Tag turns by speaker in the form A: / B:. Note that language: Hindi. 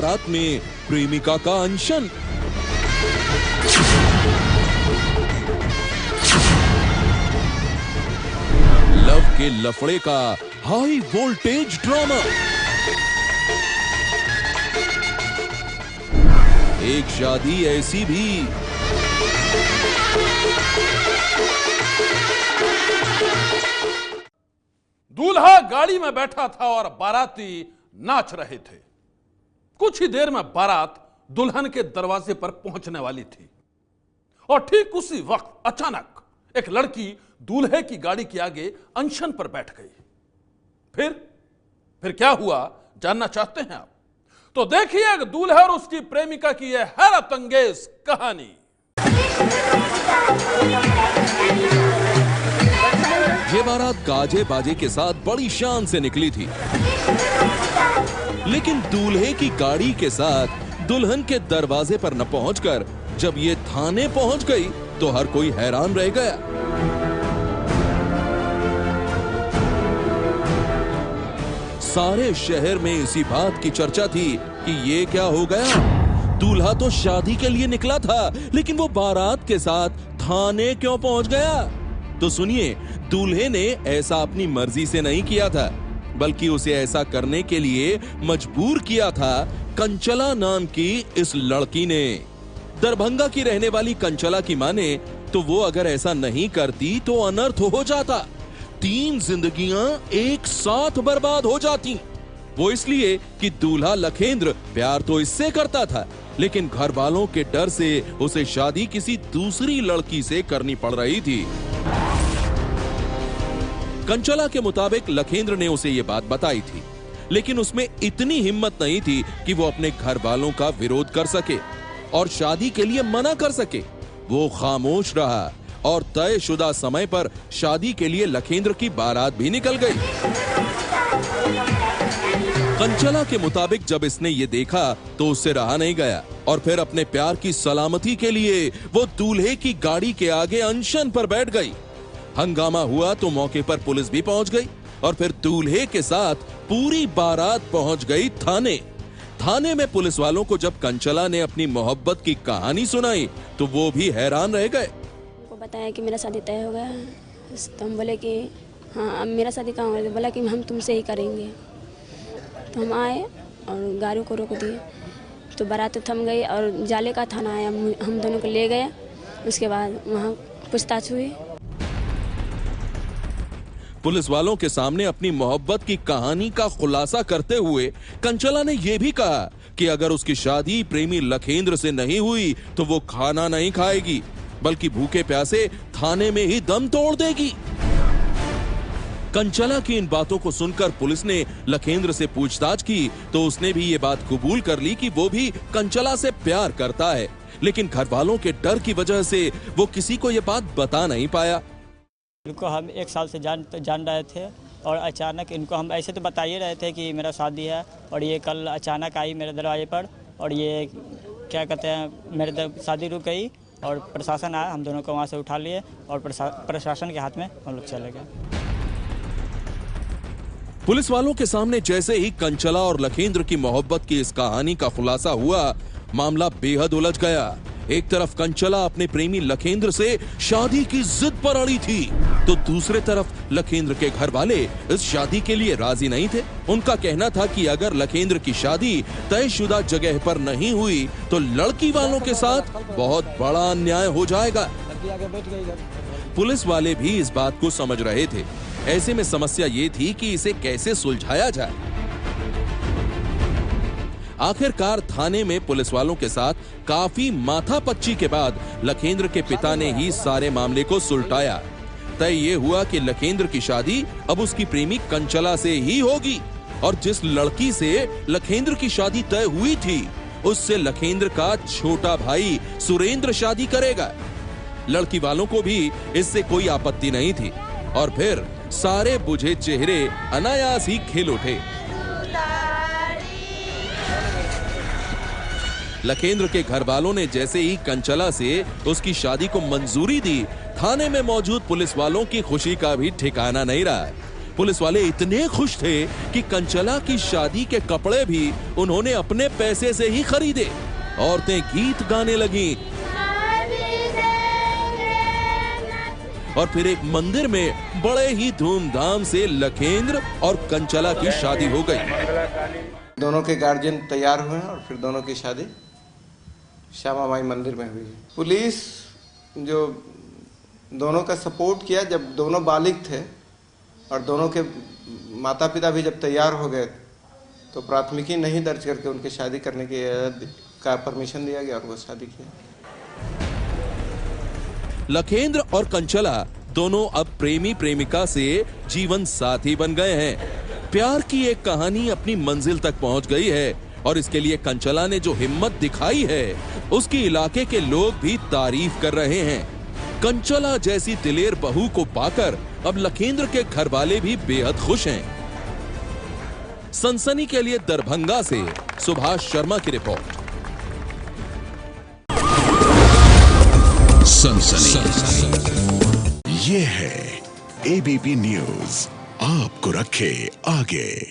A: बारात में प्रेमिका का अनशन। लव के लफड़े का हाई वोल्टेज ड्रामा। एक शादी ऐसी भी
B: दूल्हा गाड़ी में बैठा था और बाराती नाच रहे थे। कुछ ही देर में बारात दुल्हन के दरवाजे पर पहुंचने वाली थी और ठीक उसी वक्त अचानक एक लड़की दूल्हे की गाड़ी के आगे अनशन पर बैठ गई। फिर क्या हुआ जानना चाहते हैं आप? तो देखिए दूल्हे और उसकी प्रेमिका की यह हैरत अंगेज कहानी।
A: ये बारात गाजे बाजे के साथ बड़ी शान से निकली थी, लेकिन दूल्हे की गाड़ी के साथ दुल्हन के दरवाजे पर न पहुंचकर जब ये थाने पहुंच गई तो हर कोई हैरान रह गया। सारे शहर में इसी बात की चर्चा थी कि ये क्या हो गया। दूल्हा तो शादी के लिए निकला था, लेकिन वो बारात के साथ थाने क्यों पहुंच गया? तो सुनिए, दूल्हे ने ऐसा अपनी मर्जी से नहीं किया था, बल्कि उसे ऐसा करने के लिए मजबूर किया था कंचला नाम की इस लड़की ने। दरभंगा की रहने वाली कंचला की माने तो वो अगर ऐसा नहीं करती तो अनर्थ हो जाता। 3 जिंदगियां एक साथ बर्बाद हो जाती। वो इसलिए कि दूल्हा लखेंद्र प्यार तो इससे करता था, लेकिन घर वालों के डर से उसे शादी किसी दूसरी लड़की से करनी पड़ रही थी। कंचला के मुताबिक लखेंद्र ने उसे ये बात बताई थी, लेकिन उसमें इतनी हिम्मत नहीं थी कि वो अपने घर वालों का विरोध कर सके और शादी के लिए मना कर सके। वो खामोश रहा और तयशुदा समय पर शादी के लिए लखेंद्र की बारात भी निकल गई। कंचला के मुताबिक जब इसने ये देखा तो उससे रहा नहीं गया और फिर अपने प्यार की सलामती के लिए वो दूल्हे की गाड़ी के आगे अनशन पर बैठ गई। हंगामा हुआ तो मौके पर पुलिस भी पहुंच गई और फिर दूल्हे के साथ पूरी बारात पहुंच गई थाने। थाने में पुलिस वालों को जब कंचला ने अपनी मोहब्बत की कहानी सुनाई तो वो भी हैरान रह गए।
C: उनको बताया कि मेरा शादी तय हो गया, तो हम बोले कि हाँ अब मेरा शादी कहाँ हो गया? बोला कि हम तुमसे ही करेंगे। तो हम आए और गाड़ी को रोक दिए तो बारात थम गई और जाले का थाना आया, हम दोनों को ले गए। उसके बाद वहाँ पूछताछ हुई।
A: पुलिस वालों के सामने अपनी मोहब्बत की कहानी का खुलासा करते हुए कंचला ने यह भी कहा कि अगर उसकी शादी प्रेमी लखेंद्र से नहीं हुई तो वो खाना नहीं खाएगी, बल्कि भूखे प्यासे थाने में ही दम तोड़ देगी। कंचला की इन बातों को सुनकर पुलिस ने लखेंद्र से पूछताछ की तो उसने भी ये बात कबूल कर ली कि वो भी कंचला से प्यार करता है, लेकिन घर वालों के डर की वजह से वो किसी को ये बात बता नहीं पाया।
D: इनको हम 1 साल से जान रहे थे और अचानक इनको हम ऐसे तो बता ही रहे थे कि मेरा शादी है, और ये कल अचानक आई मेरे दरवाजे पर और ये क्या कहते हैं मेरे शादी रुक गई और प्रशासन आया, हम दोनों को वहाँ से उठा लिए और प्रशासन के हाथ में हम लोग चले गए।
A: पुलिस वालों के सामने जैसे ही कंचला और लखेंद्र की मोहब्बत की इस कहानी का खुलासा हुआ, मामला बेहद उलझ गया। एक तरफ कंचला अपने प्रेमी लखेंद्र से शादी की जिद पर अड़ी थी, तो दूसरे तरफ लखेंद्र के घर वाले इस शादी के लिए राजी नहीं थे। उनका कहना था कि अगर लखेंद्र की शादी तयशुदा जगह पर नहीं हुई तो लड़की वालों के साथ बहुत बड़ा अन्याय हो जाएगा। पुलिस वाले भी इस बात को समझ रहे थे। ऐसे में समस्या ये थी कि इसे कैसे सुलझाया जाए। आखिरकार थाने में पुलिस वालों के साथ काफी माथापच्ची के बाद लखेंद्र के पिता ने ही सारे मामले को सुलटाया। तय ये हुआ कि लखेंद्र की शादी अब उसकी प्रेमी कंचला से ही होगी और जिस लड़की से लखेंद्र की शादी तय हुई थी उससे लखेंद्र का छोटा भाई सुरेंद्र शादी करेगा। लड़की वालों को भी इससे कोई आपत्ति नहीं थी और फिर सारे बुझे चेहरे अनायास ही खिल उठे। लखेंद्र के घर वालों ने जैसे ही कंचला से उसकी शादी को मंजूरी दी, थाने में मौजूद पुलिस वालों की खुशी का भी ठिकाना नहीं रहा। पुलिस वाले इतने खुश थे कि कंचला की शादी के कपड़े भी उन्होंने अपने पैसे से ही खरीदे। औरतें गीत गाने लगीं और फिर एक मंदिर में बड़े ही धूमधाम से लखेंद्र और कंचला की शादी हो गई।
E: दोनों के गार्जियन तैयार हुए हैं और फिर दोनों की शादी श्यामा माई मंदिर में हुई। पुलिस जो दोनों का सपोर्ट किया, जब दोनों बालिग थे और दोनों के माता पिता भी जब तैयार हो गए तो प्राथमिकी नहीं दर्ज करके उनकी शादी करने की का परमिशन दिया गया और वो शादी किया।
A: लखेंद्र और कंचला दोनों अब प्रेमी प्रेमिका से जीवन साथी बन गए हैं। प्यार की एक कहानी अपनी मंजिल तक पहुंच गई है और इसके लिए कंचला ने जो हिम्मत दिखाई है उसकी इलाके के लोग भी तारीफ कर रहे हैं। कंचला जैसी दिलेर बहू को पाकर अब लखेंद्र के घर वाले भी बेहद खुश हैं। सनसनी के लिए दरभंगा से सुभाष शर्मा की रिपोर्ट।
F: सनसनी ये है एबीपी न्यूज, आपको रखे आगे।